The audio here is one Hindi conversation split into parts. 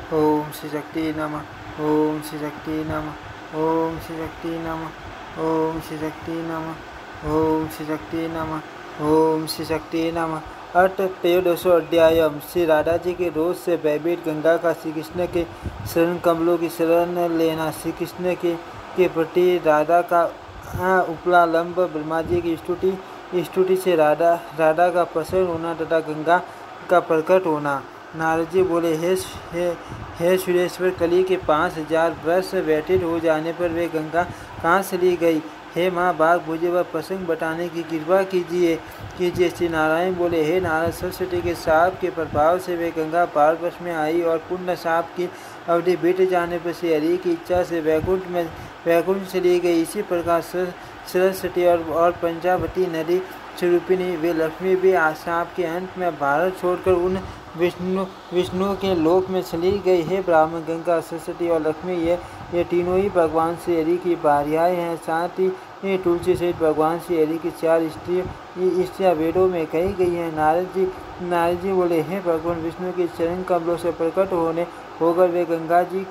ओम श्री शक्ति नमः। ओम श्री शक्ति नमः। ओम श्री शक्ति नमः। ओम श्री शक्ति नमः। ओम श्री शक्ति नमः। ओम श्री शक्ति नमः। अथ त्रयोदशो अध्याय। श्री राधा जी के रोज से भयभीत गंगा का श्री कृष्ण के शरण कमलों की शरण लेना। श्री कृष्ण के प्रति राधा का उपलालंब। ब्रह्मा जी की स्तुति से राधा का प्रसन्न होना तथा गंगा का प्रकट होना। नारद जी बोले, हे सुरेश्वर, कली के 5000 वर्ष व्यतीत हो जाने पर वे गंगा कहाँ चली गई? हे माँ बाग, मुझे वह प्रसंग बताने की कृपा कीजिए। श्री नारायण बोले, हे नारद, सरस्वती के शाप के प्रभाव से वे गंगा भारतवर्ष में आई और पूर्ण शाप की अवधि बीत जाने पर श्री हरि की इच्छा से वैकुंठ चली गई। इसी प्रकार सरस्वती और पंचावती नदी स्वरूपिणी वे लक्ष्मी भी शाप के अंत में भारत छोड़कर उन विष्णु के लोक में चली गई। है ब्राह्मण, गंगा, सरस्वती और लक्ष्मी ये तीनों ही भगवान श्री हरि की भार्याएं हैं। साथ ही तुलसी सहित भगवान श्री हरि की 4 स्त्रियां वेदों में कही गई हैं। नारद जी बोले, हे भगवान विष्णु के चरण कमलों से प्रकट होकर वे गंगा जी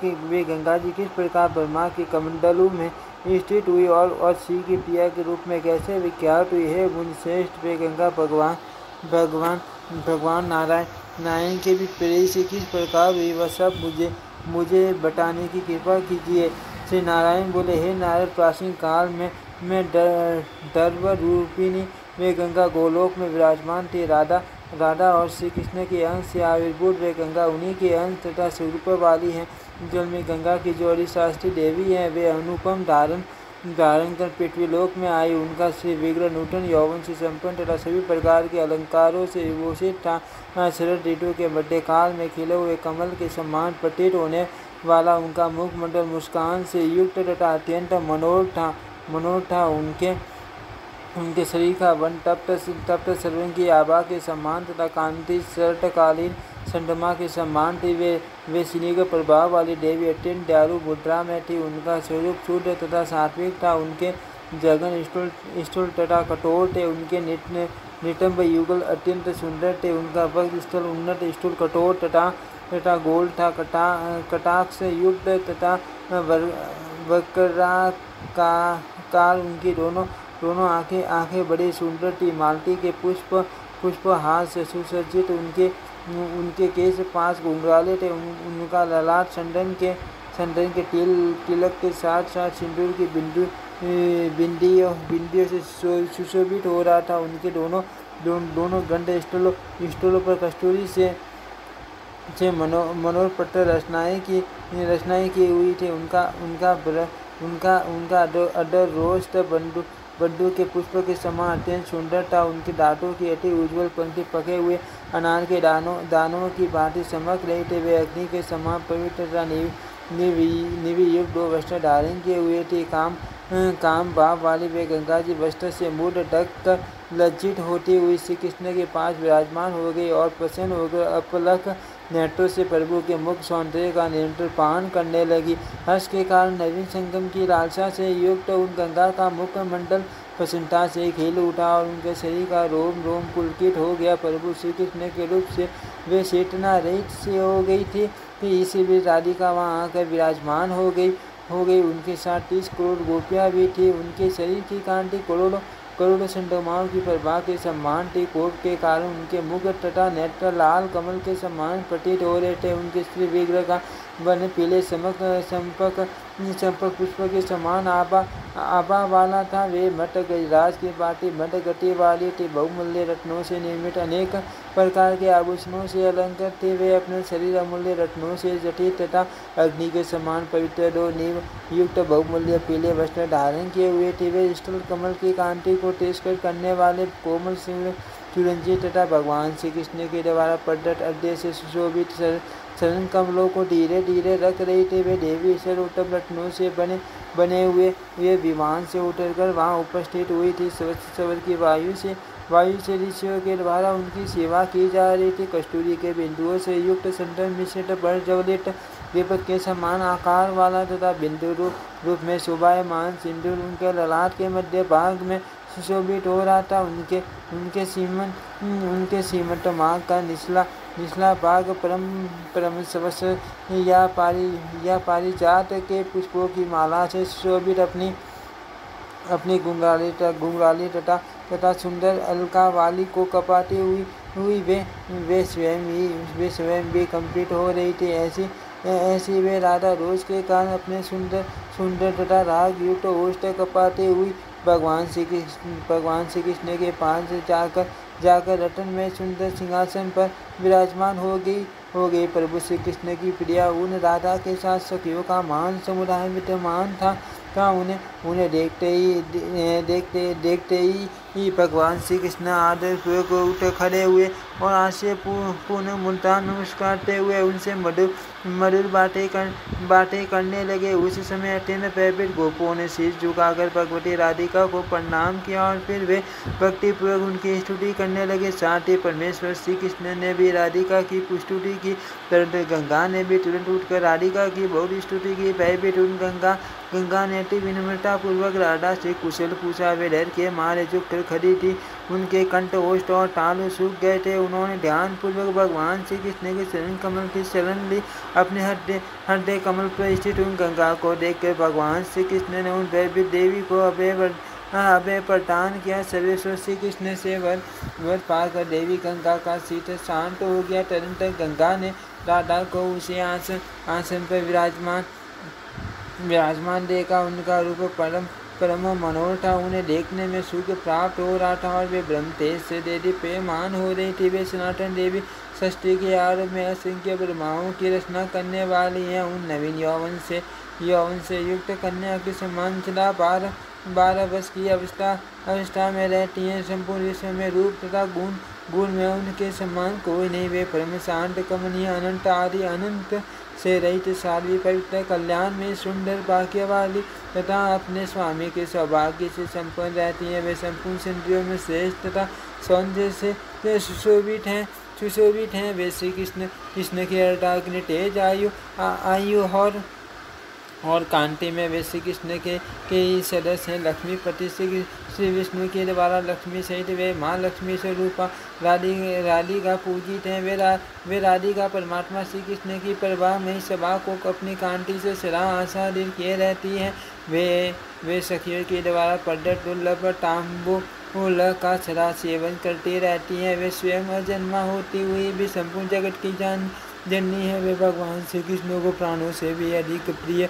किस प्रकार ब्रह्मा के कमंडलों में स्थित हुई और श्री की प्रिया के रूप में कैसे विख्यात हुई है। मुनिश्रेष्ठ, वे गंगा भगवान नारायण के भी प्रेम से किस प्रकार हुई, वह सब मुझे बताने की कृपा कीजिए। श्री नारायण बोले, हे नारद, प्राचीन काल में दर्भ रूपिणी वे गंगा गोलोक में विराजमान थी। राधा और श्री कृष्ण के अंश से आविर्भूत वे गंगा उन्हीं के अंश तथा स्वरूप वाली हैं। जल में गंगा की जोड़ी शास्त्री देवी हैं। वे अनुपम धारण कर पृथ्वीलोक में आई। उनका श्री विग्रह नूतन यौवन से संपन्न तथा सभी प्रकार के अलंकारों से विभूषित था। शरद ऋतु के मध्यकाल में खिले हुए कमल के समान प्रतीत होने वाला उनका मुखमंडल मुस्कान से युक्त तथा अत्यंत मनोहर था। उनके शरीर का वन तप्त सर्वं की आभा के समान तथा कांति शरतकालीन चंद्रमा के समान थी। वे स्निग्ध प्रभाव वाली देवी अत्यंत दयालु मुद्रा में थी। उनका स्वरूप शुद्ध तथा सात्विक था। उनके जगन स्थूल तथा कठोर थे। उनके नितंब युगल अत्यंत सुंदर थे। उनका वक्र स्थल उन्नत स्थूल कठोर तथा गोल था। कटाक्ष युक्त तथा वक्राकार उनकी दोनों आंखें बड़ी सुंदर थी। मालती के पुष्प हाथ से सुसज्जित उनके केस 5 घुंघराले थे। उनका ललाट चंदन के तिलक के साथ सिंदूर की बिंदियों से सुशोभित हो रहा था। उनके दोनों गंध स्थलों पर कस्तूरी से मनोहर पट्ट रचनाएं की हुई थी। उनका अडर रोस्ट बंदूक के पुष्प के समान अत्यंत सुंदर था। उनके दांतों की अति उज्ज्वल पंक्ति पके हुए अनार के दानों की भांति चमक रही थे। वे अग्नि के समान पवित्र तथा निवियुक्त 2 वस्त्र धारण किए हुए थे। काम भाव वाली वे गंगा जी वस्त्र से मुंह ढक कर लज्जित होती हुई श्री कृष्ण के पास विराजमान हो गई और प्रसन्न होकर अपलक नेत्रों से प्रभु के मुख सौंदर्य का निरंतर पान करने लगी। हर्ष के कारण नवीन संगम की लालसा से युक्त उन गंगा का मुखमंडल प्रसन्नता से खिल उठा और उनके शरीर का रोम पुलकित हो गया। प्रभु श्री कृष्ण के रूप से वे चेतना रहित से हो गई थी कि इसी बीच राधिका वहाँ आकर विराजमान हो गई। उनके साथ 30 करोड़ गोपियाँ भी थी। उनके शरीर की कांति करोड़ों चंद्रमाओं की प्रभा के समान थी। कोप के कारण उनके मुख तथा नेत्र लाल कमल के समान प्रतीत हो रहे थे। उनके श्री विग्रह का वर्ण पीले चंपक पुष्प के समान आभा वाला था। वे मट गजराज की भांति मट गति वाली थी। बहुमूल्य रत्नों से निर्मित अनेक प्रकार के आभूषणों से अलंकृत थे। वे अपने शरीर अमूल्य रत्नों से जटित तथा अग्नि के समान पवित्र 2 नींव युक्त बहुमूल्य पीले वस्त्र धारण किए हुए थे। वे स्थल कमल की कांति को तिरस्कृत करने वाले कोमल सुरंजित तथा भगवान श्री कृष्ण के द्वारा प्रदत्त अद्य से सुशोभित चरण कमलों को धीरे धीरे रख रही थे। वे देवी सर्वोत्तम रत्नों से बने हुए वे विमान से उतरकर वहां उपस्थित हुई थी। सवर की वायु से ऋषियों के द्वारा उनकी सेवा की जा रही थी। कस्तूरी के बिंदुओं से युक्त संतन मिश्रित प्रज्वलित दीपक के समान आकार वाला तथा बिंदु रूप में शोभायमान सिंदूर उनके ललाट के मध्य भाग में सुशोभित हो रहा था। उनके सीमंत मार्ग का निचला भाग परम सवस्य या पारिजात के पुष्पों की माला से सुशोभित अपनी घुंघराली तथा सुंदर अलकावाली को कपाती हुई वे स्वयं भी कंपित हो रही थी। ऐसी वे राधा रोज के कारण अपने सुंदर तथा राग युक्त ओष्ठ कपाते हुई भगवान श्री कृष्ण के पास जाकर रतन में सुंदर सिंहासन पर विराजमान हो गई। प्रभु श्री कृष्ण की प्रिया उन राधा के साथ सखियों का महान समुदाय विद्यमान था। उन्हें देखते ही भगवान श्री कृष्ण आदर पूर्वक उठ खड़े हुए और आश्चर्य पूर्ण मुद्रा नमस्कारते हुए उनसे मधुर बातें करने लगे। उस समय अत्यंत भयभीत गोपों ने शीश झुकाकर भगवती राधिका को प्रणाम किया और फिर वे भक्ति पूर्वक उनकी स्तुति करने लगे। साथ ही परमेश्वर श्री कृष्ण ने भी राधिका की स्तुति की। गंगा ने भी तुरंत उठकर राधिका की बहुत स्तुति की। भयभीत उन गंगा ने अति विनम्रता पूर्वक राधा से कुशल पूछा। वे डर के मारे झुक कर खड़ी थी, उनके कंठ ओष्ठ और तालु सूख गए थे। उन्होंने ध्यान पूर्वक भगवान श्री कृष्ण के चरण कमल की शरण ली। अपने हृदय कमल पर स्थित उन गंगा को देखकर भगवान श्री कृष्ण ने उन भयभीत देवी को अभय प्रदान किया। सर्वेश्वर श्री कृष्ण से वर पाकर देवी गंगा का शीत शांत हो गया। तुरंत गंगा ने राधा को उसे आसन पर विराजमान देखा। उनका रूप परम मनोहर था। उन्हें देखने में सुख प्राप्त हो रहा था और वे ब्रह्म तेज से देदीप्यमान हो रही थी। वे सनातन देवी सृष्टि के आरंभ में असंख्य ब्रह्माओं की रचना करने वाली हैं। उन नवीन यौवन से युक्त कन्या के समान सदा 12 वर्ष की अवस्था में रहती हैं। संपूर्ण विश्व में रूप तथा गुण में उनके समान कोई नहीं। वे परम शांत कमनीय अनंत आदि अनंत से रहित साध्वी पवित्र कल्याण में सुंदर भाग्य वाली तथा अपने स्वामी के सौभाग्य से संपन्न रहती हैं। वे संपूर्ण इंद्रियों में श्रेष्ठ तथा सौंदर्य से सुशोभित हैं। वे श्री कृष्ण की अर्धाग्नि तेज आयु और कांति में वे श्री कृष्ण के ही सदस्य हैं। लक्ष्मीपति श्री विष्णु के द्वारा लक्ष्मी सहित वे माँ लक्ष्मी स्वरूपा राधिका पूजित हैं। वे राधिका परमात्मा श्री कृष्ण की प्रभा में सभा को अपनी कांति से सदा आसादित किए रहती हैं। वे सखियों के द्वारा प्रदत्त दुर्लभ तांबूल का सदा सेवन करती रहती हैं। वे स्वयं अजन्मा होती हुई भी संपूर्ण जगत की जननी है। वे भगवान श्री कृष्ण को प्राणों से भी अधिक प्रिय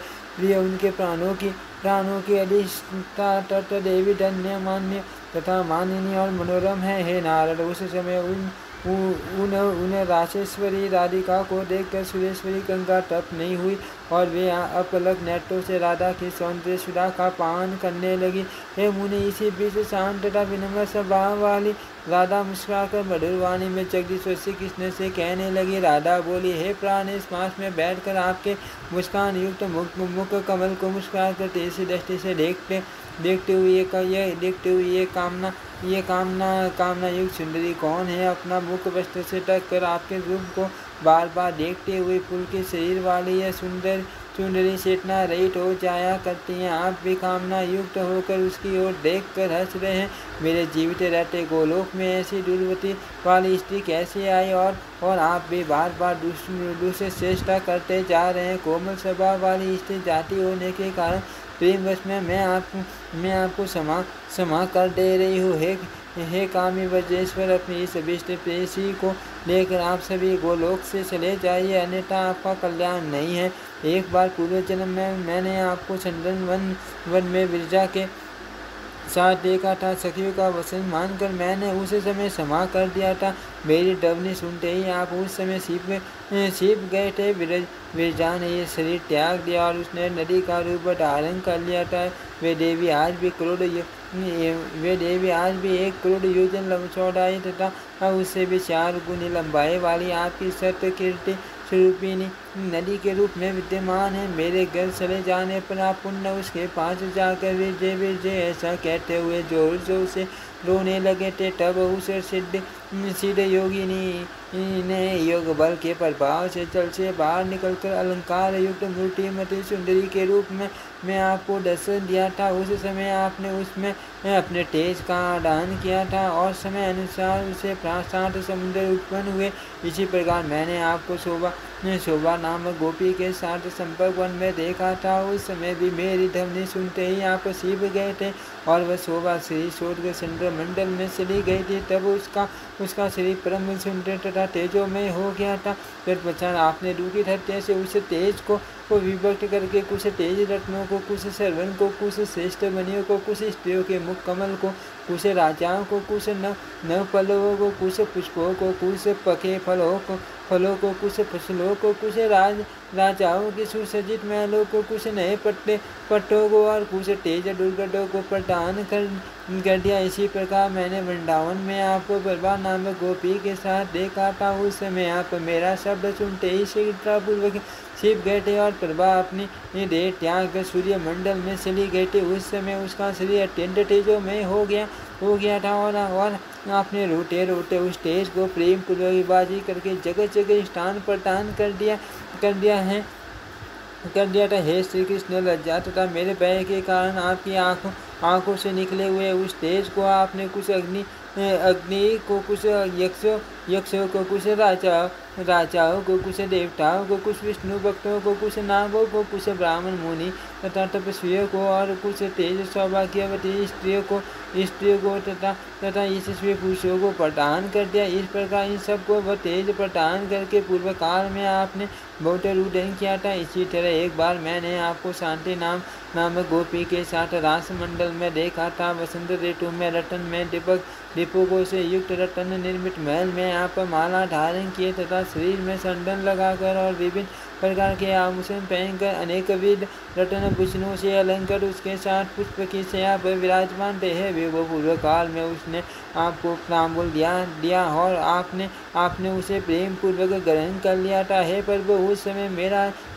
उनके प्राणों की अधिष्ठाता देवी धन्य मान्य तथा माननीय और मनोरम है। हे नारद, उस समय उन राशेश्वरी राधिका को देखकर सुरेश्वरी गंगा तप नहीं हुई और वे अपलक नेत्रों से राधा की सौंदर्य सुधा का पान करने लगी। हे मुनि, इसी बीच शांत तथा विनम्र स्वभाव वाली राधा मुस्कुराकर मधुर वाणी में जगदीश्वर श्री कृष्ण से कहने लगी। राधा बोली, हे प्राण, इस पास में बैठकर आपके मुस्कान युक्त मुख कमल को मुस्कुरा कर तेजी दृष्टि से देखते हुए ये कामना युक्त सुंदरी कौन है? अपना मुख वस्त्र से ढक कर आपके रूप को बार बार देखते हुए फूल के शरीर वाली यह सुंदरी चेतना रहित हो जाया करती हैं। आप भी कामना युक्त होकर उसकी ओर देख कर हंस रहे हैं। मेरे जीवित रहते गोलोक में ऐसी दुर्गति वाली स्त्री कैसे आई और आप भी बार बार दूसरे चेष्टा करते जा रहे हैं। कोमल स्वभाव वाली स्त्री जाति होने के कारण प्रेमवश में मैं आपको क्षमा कर दे रही हूँ। हे कामी वज्रेश्वर, अपनी इस अभीष्ट प्रेयसी को लेकर आप सभी गोलोक से चले जाइए, अन्यथा आपका कल्याण नहीं है। एक बार पूर्व जन्म में मैंने आपको चंदन वन में विरजा के साथ देखा था। सखियों का वचन मानकर मैंने उस समय क्षमा कर दिया था। मेरी डवनी सुनते ही आप उस समय छिप गए थे। विरजा ने ये शरीर त्याग दिया और उसने नदी का रूप धारण कर लिया था। वे देवी आज भी 1 करोड़ योजन चौड़ाई तथा उससे भी 4 गुनी लंबाई वाली आपकी सत्य कीर्ति स्वरूपिणी नदी के रूप में विद्यमान है। मेरे घर चले जाने पर आप पुनः उसके पास जाकर विजय ऐसा कहते हुए जोर जोर से रोने लगे थे। तब उस सिद्ध ने योग बल के प्रभाव से जल से बाहर निकलकर अलंकार युक्त मूर्तिमती सुंदरी के रूप में मैं आपको दर्शन दिया था। उस समय आपने उसमें अपने तेज का आदान किया था और समय अनुसार उसे 7 समुद्र उत्पन्न हुए। इसी प्रकार मैंने आपको शोभा नामक गोपी के साथ संपर्क वन में देखा था। उस समय भी मेरी ध्वनि सुनते ही आप सीप गए थे और वह शोभा श्री छोड़कर चंद्रमंडल में चली गई थी। तब उसका शरीर परम सुंदर तथा तेजोमय हो गया था। तत्पश्चात आपने दुखित हत्या से उस तेज को विभक्त करके कुछ तेज रत्नों को, कुछ सर्वन को, कुछ श्रेष्ठ मणियों को, कुछ स्त्रियों के मुख कमल को, कुछ राजाओं को, कुछ नव पल्लवों को, कुछ पुष्पों को, कुछ पके फलों को, कुछ फसलों को, कुछ राजाओं की सुसज्जित महलों को, कुछ नए पट्टों को और कुछ तेज दुर्गतों को प्रदान कर दिया। इसी प्रकार मैंने वृंदावन में आपको प्रभा नामक गोपी के साथ देखा था। उस समय आप मेरा शब्द सुनते ही शीघ्रतापूर्वक छिप गए थे और प्रभा अपनी देह त्याग कर सूर्य मंडल में चली गई थी। उस समय उसका शरीर अत्यंत तेजोमय हो गया था और आपने रोते रोते उस तेज को प्रेम पूर्वक बाजी करके जगह जगह स्थान प्रदान कर दिया था। हे श्री कृष्ण, लज्जा तथा मेरे भय के कारण आपकी आंखों से निकले हुए उस तेज को आपने कुछ अग्नि को, कुछ यक्षों को, कुछ राजाओं को, कुछ देवताओं को, कुछ विष्णु भक्तों को, कुछ नागों को, कुछ ब्राह्मण मुनि तथा तपस्वियों को और कुछ तेज सौभाग्यवती स्त्रियों को तथा यशस्वी पुरुषों को प्रदान कर दिया। इस प्रकार इन सबको वह तेज प्रदान करके पूर्व काल में आपने बहुत रुदन किया था। इसी तरह एक बार मैंने आपको शांति नामक गोपी के साथ रास मंडल में देखा था। वसंत ऋतु में रतन में दीपकों से युक्त रतन निर्मित महल में आप माला धारण किए तथा शरीर में संडन लगाकर और विभिन्न प्रकार के आभूषण पहनकर अनेकविध रत्न भूषणों से अलंकृत उसके साथ पुष्प की शैया पर विराजमान थे। विभो पूर्व काल में उसने आपको तांबूल दिया और आपने उसे प्रेम पूर्वक ग्रहण कर लिया था। हे प्रभु, उस समय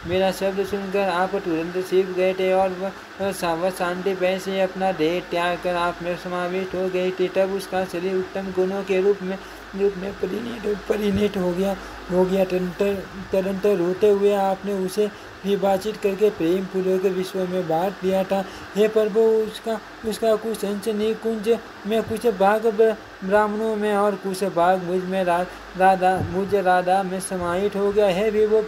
मेरा शब्द सुनकर आप तुरंत सीख गए थे और वह शांति भय से अपना देह त्याग कर आप में समाविष्ट हो गई थी। तब उसका शरीर उत्तम गुणों के रूप में परिणित हो गया। तदंतर रोते हुए आपने उसे विभाजित करके प्रेम पूर्वक विश्व में बांट दिया था। हे प्रभु, उसका कुछ अंश निकुंज में, कुछ भाग ब्राह्मणों में और कुछ भाग मुझ राधा में समाहित हो गया है। विभो,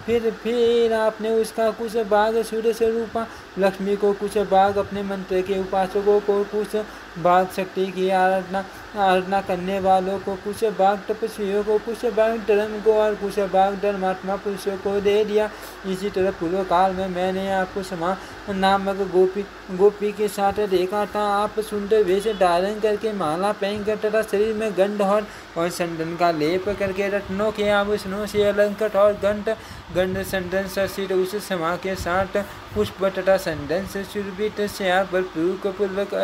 फिर आपने उसका कुछ भाग सूर्य स्वरूपा लक्ष्मी को, कुछ भाग अपने मंत्र के उपासकों को, कुछ भाग शक्ति की आराधना करने वालों को, कुछ भाग तपस्वियों को, कुछ भाग धर्म को और कुछ भाग धर्मात्मा पुरुषों को दे दिया। इसी तरह पूर्व काल में मैंने आपको समा नामक गोपी के साथ देखा था। आप सुंदर वेश धारण करके माला पहनकर तथा शरीर में गंध और संदन का लेप करके रत्नों के आभूषणों से अलंकृत और गंध संदन ससित उस समा के साथ पुष्प तथा संदन से सुरभित श्या पूर्वक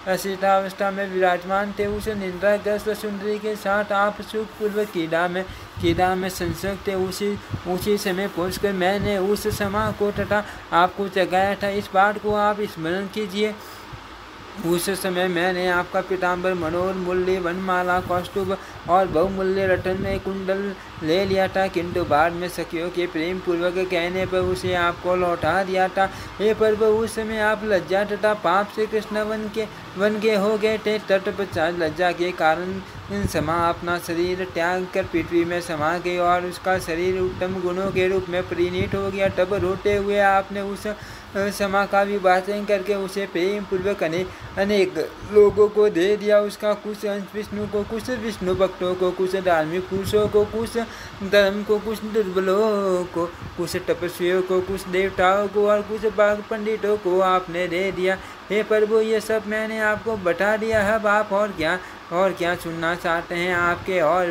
असितावस्था में विराजमान थे। उस निंद्राग्रस्त सुंदरी के साथ आप सुखपूर्वक कीड़ा में संसर्ग थे। उसी समय पहुंचकर मैंने उस समा को तथा आपको जगाया था। इस बात को आप स्मरण कीजिए। उस समय मैंने आपका पीताम्बर, मनोहर, मूल्य, वनमाला, कौस्तुभ और बहुमूल्य रत्न में कुंडल ले लिया था, किंतु बाद में सखियों के प्रेम पूर्वक कहने पर उसे आपको लौटा दिया था। हे प्रभु, उस समय आप लज्जा तथा पाप से कृष्ण वन के हो गए थे। तत्पश्चात लज्जा के कारण समा अपना शरीर त्याग कर पृथ्वी में समा गई और उसका शरीर उत्तम गुणों के रूप में परिणित हो गया। तब रोते हुए आपने उस समा का विभाजन करके उसे प्रेम पूर्वक अनेक लोगों को दे दिया। उसका कुछ अंश विष्णु को, कुछ विष्णु भक्तों को, कुछ धार्मिक पुरुषों को, कुछ धर्म को, कुछ दुर्बलों को, कुछ तपस्वियों को, कुछ देवताओं को और कुछ बाघ पंडितों को आपने दे दिया। हे प्रभु, ये सब मैंने आपको बता दिया। अब आप और क्या सुनना चाहते हैं? आपके और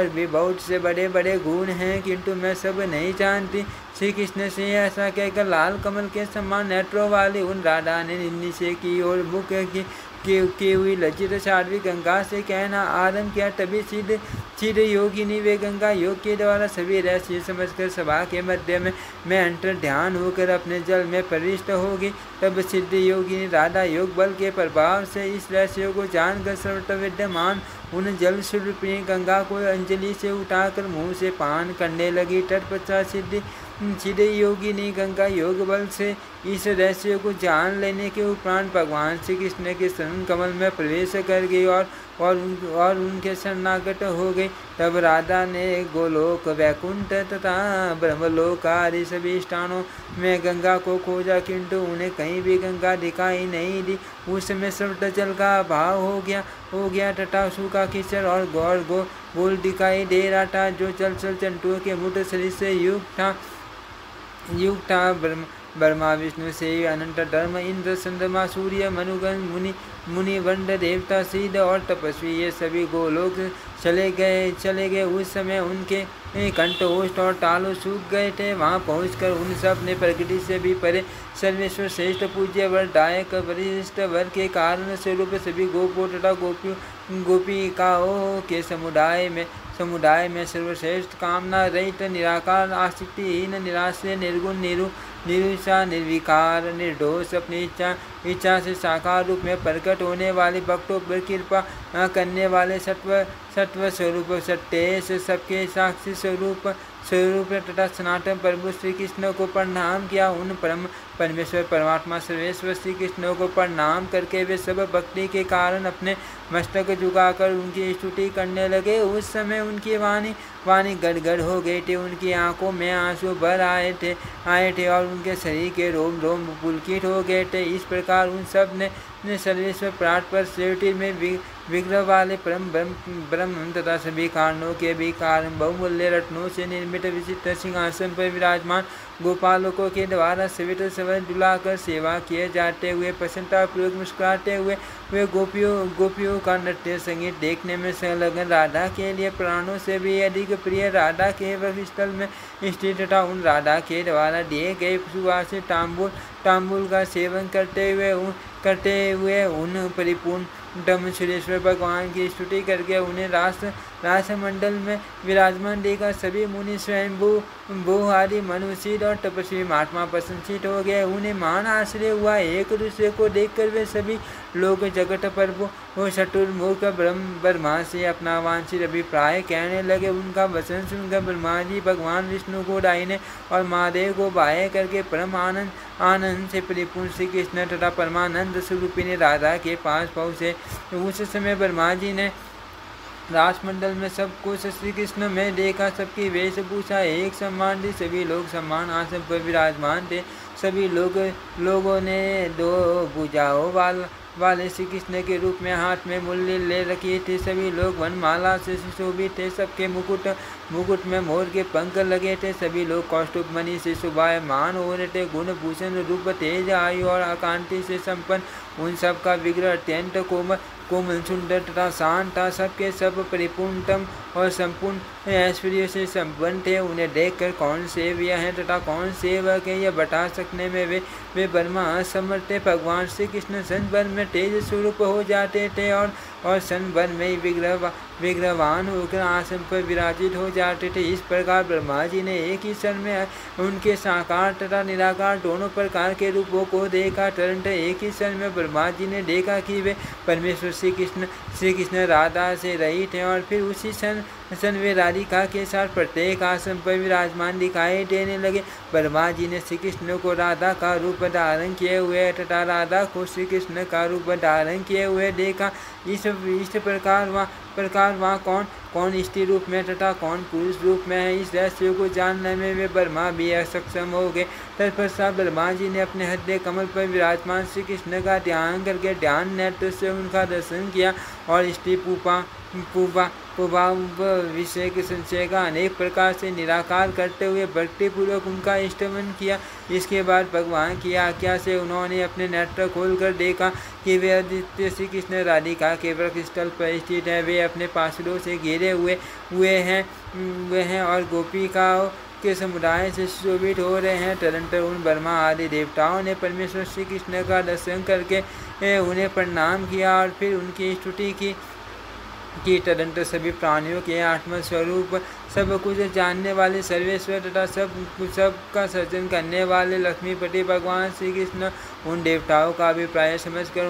भी बहुत से बड़े बड़े गुण हैं, किंतु मैं सब नहीं जानती। श्री कृष्ण से ऐसा कहकर लाल कमल के समान नेत्रों वाली उन राधा ने निन्नी से की और मुख की हुई लज्जित साध्वी गंगा से कहना आरंभ किया। तभी सिद्ध योगिनी वे गंगा योग के द्वारा सभी रहस्य समझकर सभा के मध्य में अंतर ध्यान होकर अपने जल में प्रविष्ट होगी। तब सिद्ध योगिनी राधा योग बल के प्रभाव से इस रहस्य को जानकर सर्वत्र विद्यमान उन जल स्वरूपिणी गंगा को अंजलि से उठाकर मुंह से पान करने लगी। तत्पश्चात सिद्ध योगिनी गंगा योग बल से इस रहस्य को जान लेने के उपरांत भगवान श्री कृष्ण के शरण कमल में प्रवेश कर गई और उनके शरणागत हो गई। तब राधा ने गोलोक वैकुंठ तथा ब्रह्मलोक आदि सभी स्थानों में गंगा को खोजा, किंतु उन्हें कहीं भी गंगा दिखाई नहीं दी। उस समय सर्वत्र जल का अभाव हो गया तथा सूखा कीचड़ और गोल दिखाई दे रहा था, जो चल जंतुओं के मुठ शरीर से युक्त था। ब्रह्मा विष्णु से अनंत धर्म इंद्र चंद्रमा सूर्य मनुगण मुनि वंड देवता सिद्ध और तपस्वी ये सभी गोलोक चले गए। उस समय उनके कंठ ओष्ठ और तालु सूख गए थे। वहां पहुंचकर उन सब ने प्रकृति से भी परे सर्वेश्वर श्रेष्ठ पूज्य वरदायक वरिष्ठ वर के कारण स्वरूप सभी गोपो तथा गोपिकाओं के समुदाय में सर्वश्रेष्ठ कामना रहित निराकार आसक्तिहीन निराश्रय निर्गुण निरुषा निर्विकार निर्दोष अपनी इच्छा से साकार रूप में प्रकट होने वाले भक्तों पर कृपा करने वाले सत्व स्वरूप सत्येश सबके साक्षी स्वरूप तथा सनातन प्रभु श्री कृष्ण को प्रणाम किया। उन परमेश्वर परमात्मा सर्वेश्वर श्री कृष्ण को प्रणाम करके वे सब भक्ति के कारण अपने मस्तक झुकाकर उनकी स्तुति करने लगे। उस समय उनकी वाणी गड़गड़ हो गई थी, उनकी आंखों में आंसू भर आए थे और उनके शरीर के रोम पुलकित हो गए थे। इस प्रकार उन सब ने सर्वेश्वर प्राण पर सेवटी में विग्रह वाले परम ब्रह्म तथा सभी कारणों के भी कारण बहुमूल्य रत्नों से निर्मित विचित्र सिंहासन पर विराजमान गोपालकों के द्वारा सवित सवर दुलाकर सेवा किए जाते हुए प्रसन्नतापूर्वक मुस्कुराते हुए वे गोपियों का नृत्य संगीत देखने में संलग्न राधा के लिए प्राणों से भी अधिक प्रिय राधा के वक्षस्थल में स्थित तथा उन राधा के द्वारा दिए गए सुवासित तांबूल का सेवन करते हुए उन परिपूर्ण सुरेश्वर भगवान की स्तुति करके उन्हें रासमंडल में विराजमान देखा। सभी मुनि स्वयंभू आदि मनुष्य और तपस्वी महात्मा प्रशंसित हो गए। उन्हें महान आश्चर्य हुआ। एक दूसरे को देखकर वे सभी लोग जगत प्रभु और चतुर्मुख ब्रह्मा से अपना वांछित अभिप्राय कहने लगे। उनका वचन सुनकर ब्रह्मा जी भगवान विष्णु को दाहिने और महादेव को बाएं करके परम आनंद से परिपूर्ण श्री कृष्ण तथा परमानंद स्वरूपिणी राधा के पास पहुँचे। उस समय ब्रह्मा जी ने रासमंडल में सब कुछ श्री कृष्ण में देखा। सबकी वेशभूषा एक समान थी, सभी लोग समान आसन पर विराजमान थे। सभी लोगों ने दो भुजाओं वाले श्री कृष्ण के रूप में हाथ में मुरली ले रखी थी। सभी लोग वनमाला से सुशोभित थे, सबके मुकुट में मोर के पंख लगे थे। सभी लोग कौस्तुभ मणि से शोभायमान हो रहे थे। गुण भूषण रूप तेज आयु और आकांति से संपन्न उन सब का विग्रह अत्यंत कोमल सुंदर तथा शांत था। सबके सब परिपूर्णतम और संपूर्ण ऐश्वर्य से संपन्न थे। उन्हें देखकर कौन सेव्य है तथा कौन सेवक है यह बता सकने में वे ब्रह्मा असमर्थ थे। भगवान श्री कृष्ण सन भर में तेज स्वरूप हो जाते थे और सन भर में विग्रहवान होकर आसन पर विराजित हो जाते थे। इस प्रकार ब्रह्मा जी ने एक ही क्षण में उनके साकार तथा निराकार दोनों प्रकार के रूपों को देखा। तुरंत एक ही क्षण में ब्रह्मा जी ने देखा कि वे परमेश्वर श्री कृष्ण राधा से रहित हैं और फिर उसी क्षण वे राधिका के साथ प्रत्येक आसन पर विराजमान दिखाई देने लगे। ब्रह्मा जी ने श्री कृष्ण को राधा का रूप धारण किए हुए तथा राधा को श्री कृष्ण का रूप धारण किए हुए देखा। इस प्रकार वहाँ कौन स्त्री रूप में तथा कौन पुरुष रूप में है, इस रहस्य को जानने में वे ब्रह्मा भी असक्षम हो गए। तत्पश्चात ब्रह्मा जी ने अपने हृदय कमल पर विराजमान श्री कृष्ण का ध्यान करके ध्यान नेत्र से उनका दर्शन किया और स्त्री विषय के संशय का अनेक प्रकार से निराकार करते हुए भक्तिपूर्वक उनका स्तमन किया। इसके बाद भगवान की आज्ञा से उन्होंने अपने नेत्र खोलकर देखा कि वे आदित्य श्री कृष्ण राधिका के वक्षस्थल पर स्थित है। वे अपने पार्षदों से घिरे हुए हैं और गोपिकाओं के समुदाय से सुशोभित हो रहे हैं। तदनंतर उन ब्रह्मा आदि देवताओं ने परमेश्वर श्री कृष्ण का दर्शन करके उन्हें प्रणाम किया और फिर उनकी स्तुति की तदंतर सभी प्राणियों के आत्मस्वरूप सब कुछ जानने वाले सर्वेश्वर तथा सब का सर्जन करने वाले लक्ष्मीपति भगवान श्री कृष्ण उन देवताओं का अभिप्राय समझकर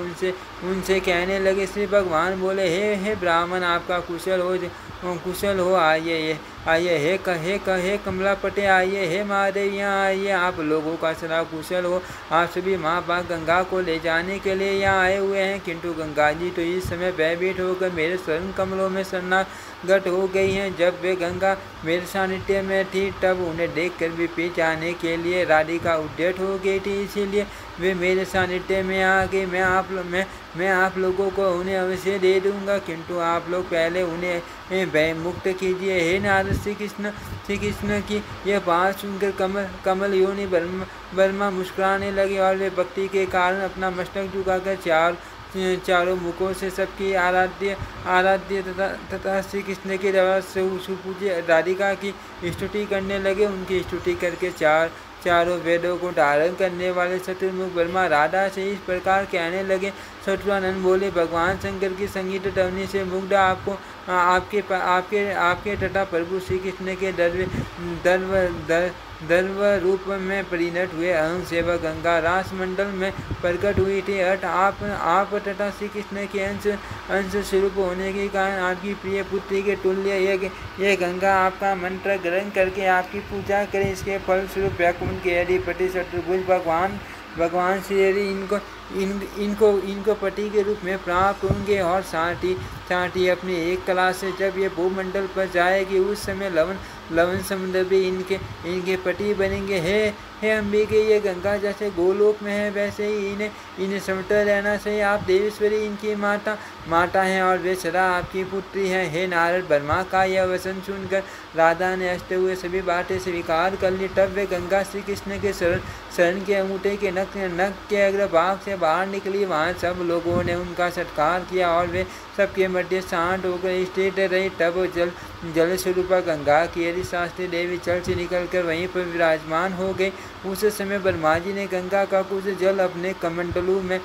उनसे कहने लगे। श्री भगवान बोले, हे ब्राह्मण, आपका कुशल हो आइए हे कमलापटे आइए, हे महादेव यहाँ आइए, आप लोगों का सदा कुशल हो। आप सभी माँ बाप गंगा को ले जाने के लिए यहाँ आए हुए हैं, किंतु गंगा जी तो इस समय भयभीत होकर मेरे स्वर्ण कमलों में शरणागत हो गई हैं। जब वे गंगा मेरे सानिध्य में थी तब उन्हें देखकर विपीत जाने के लिए राधिका उद्यत हो गई थी, इसीलिए वे मेरे सानिध्य में आ गए। मैं आप लोगों को उन्हें अवश्य दे दूंगा, किंतु आप लोग पहले उन्हें भय मुक्त कीजिए। हे नारद, श्री कृष्ण की यह बात सुनकर कमल योनि ब्रह्मा मुस्कुराने लगे और वे भक्ति के कारण अपना मस्तक झुकाकर चारों मुखों से सबकी आराध्य तथा श्री कृष्ण के द्वारा सुपूज्य राधिका की स्तुति करने लगे। उनकी स्तुति करके चारों वेदों को धारण करने वाले शत्रुमुख ब्रह्मा राधा से इस प्रकार कहने लगे। शत्रुआनंद बोले, भगवान शंकर की संगीत ध्वनि से मुग्ध आपके तथा प्रभु श्री कृष्ण के दर्व रूप में परिणत हुए अहं सेवक गंगा रास मंडल में प्रकट हुई थी। आप तथा श्री कृष्ण के अंश स्वरूप होने के कारण आपकी प्रिय पुत्री के तुल्य ये गंगा आपका मंत्र ग्रहण करके आपकी पूजा करें। इसके फल स्वरूप वैकुंठ के अधिपति शत्रुभुज भगवान श्री हरि इनको पति के रूप में प्राप्त होंगे और साथ ही अपनी एक कला से जब ये भूमंडल पर जाएगी उस समय लवन समुद्र भी इनके पति बनेंगे। हे अंबिके, ये गंगा जैसे गोलोक में है वैसे ही इन्हें समता रहना चाहिए। आप देवेश्वरी इनकी माता हैं और वे सदा आपकी पुत्री हैं। हे नारद, ब्रह्मा का यह वचन सुनकर राधा ने हंसते हुए सभी बातें स्वीकार कर ली। तब वे गंगा श्री कृष्ण के शरण के अंगूठे के नख के अग्रभाग से बाहर निकली। वहाँ सब लोगों ने उनका सत्कार किया और वे सबके मध्य शांत होकर स्थिर रही। तब जल स्वरूपा गंगा की शास्त्री देवी जल से निकलकर वहीं पर विराजमान हो गई। उस समय ब्रह्मा जी ने गंगा का कुछ जल अपने कमंडलू में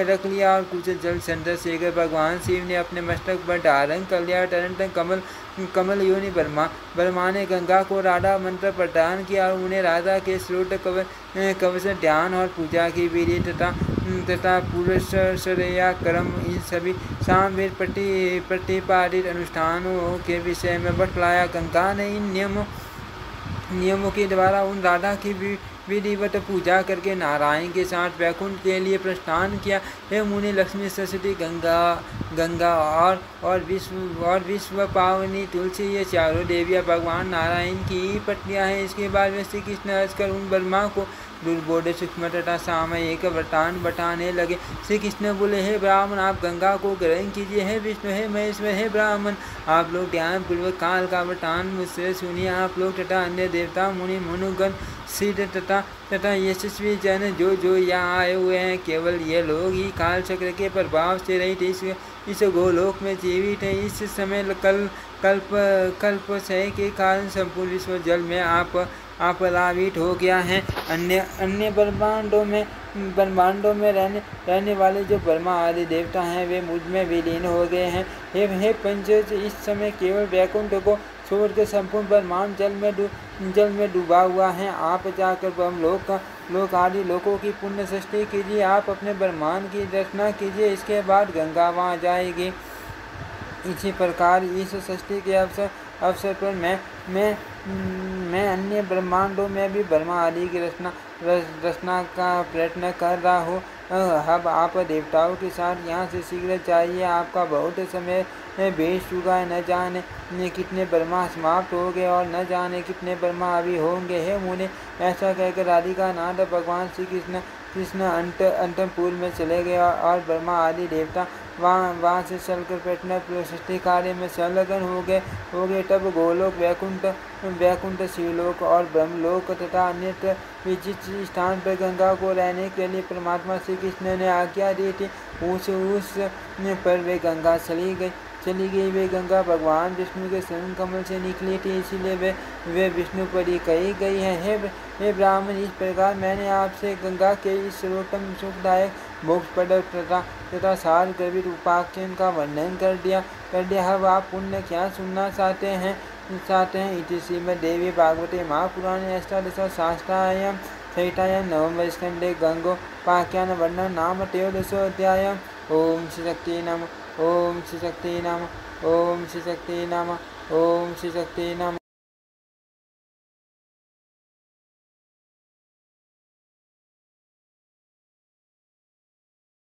रख लिया और कुछ जल संतर से भगवान शिव ने अपने मस्तक पर धारण कर लिया। तुरंत कमल योनि ब्रह्मा ने गंगा को राधा मंत्र प्रदान किया और उन्हें राधा के स्रोत कवच ध्यान और पूजा की विधि तथा पुरुषर्या कर्म इन सभी सामवेद प्रतिपादित अनुष्ठानों के विषय में बतलाया। गंगा ने इन नियमों के द्वारा उन राधा की विधिवत पूजा करके नारायण के साथ वैकुंठ के लिए प्रस्थान किया। हे मुनि, लक्ष्मी, सरस्वती, गंगा और विश्व पावनी तुलसी, ये चारों देवियाँ भगवान नारायण की पत्नियाँ हैं। इसके बाद वे श्री कृष्ण हंसकर उन ब्रह्मा को दुर्बोध सूक्ष्म तथा सामयिक वृत्तांत बताने लगे। श्री कृष्ण बोले, हे ब्राह्मण, आप गंगा को ग्रहण कीजिए। हे विष्णु, हे महेश्वर, हे ब्राह्मण, आप लोग ध्यान पूर्वक काल का वृत्तांत मुझसे सुनिए। आप लोग तथा अन्य देवता मुनि मनुगण सिद्ध तथा यशस्वी जन जो यहाँ आए हुए हैं, केवल ये लोग ही काल चक्र के प्रभाव से रहित इस गोलोक में जीवित है। इस समय कल्प क्षय के कारण संपूर्ण विश्व जल में आपलावित हो गया है। अन्य ब्रह्मांडों में रहने वाले जो ब्रह्मा आदि देवता हैं वे मुझ में विलीन हो गए हैं। हे पंचज, इस समय केवल वैकुंठ को छोड़कर संपूर्ण ब्रह्मांड जल में डूबा हुआ है। आप जाकर ब्रह्मलोक आदि लोकों की पुण्य सृष्टि कीजिए। आप अपने ब्रह्मांड की रचना कीजिए, इसके बाद गंगा वहाँ जाएगी। इसी प्रकार इस सृष्टि के अवसर पर मैं अन्य ब्रह्मांडों में भी ब्रह्मा आदि की रचना का प्रयत्न कर रहा हूँ। अब आप देवताओं के साथ यहाँ से शीघ्र जाइए। आपका बहुत समय बीत चुका है, न जाने कितने ब्रह्मा समाप्त हो गए और न जाने कितने ब्रह्मा अभी होंगे। हे मुने, ऐसा कहकर राधिका नाथ भगवान श्री कृष्ण अंतपुर में चले गए और ब्रह्मा आदि देवता वहाँ से चलकर प्रयत्न सृष्टि कार्य में संलग्न हो गए। तब गोलोक, वैकुंठ, शिवलोक और ब्रह्मलोक तथा अन्यत्र जिस स्थान पर गंगा को रहने के लिए परमात्मा श्री कृष्ण ने आज्ञा दी थी उस पर वे गंगा चली गई। वे गंगा भगवान विष्णु के शरण कमल से निकली थी, इसीलिए वे विष्णुपदी कही गई है। हे ब्राह्मण, इस प्रकार मैंने आपसे गंगा के इस सर्वोत्तम सुखदायक मोक्षप्रद तथा सार गर्भित उपाख्यान का वर्णन कर दिया। अब आप पुण्य क्या सुनना चाहते हैं। इति श्रीमद्देवी भागवते महापुराणे अष्टादशशास्त्रायां संहितायां नवम स्कन्धे गंगोपाख्यान वर्णन नाम त्रयोदशोऽध्याय। ओम श्री शक्ति नमः। ओम श्री शक्ति नमः। ओम श्री शक्ति नमः। ओम श्री शक्ति नमः।